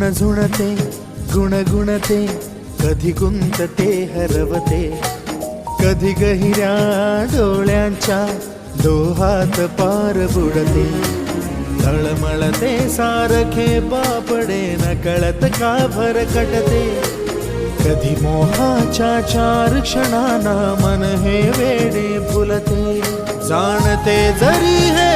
झुणझुणते गुणगुणते कधी गुंतते हरवते, कधी गहिऱ्या डोळ्यांच्या डोहात पार बुडते, तळमळते सारखे बापडे नकळत का भरकटते, कधी मोहाच्या चार क्षणांना मन हे वेडे फुलते, जाणते जरी हे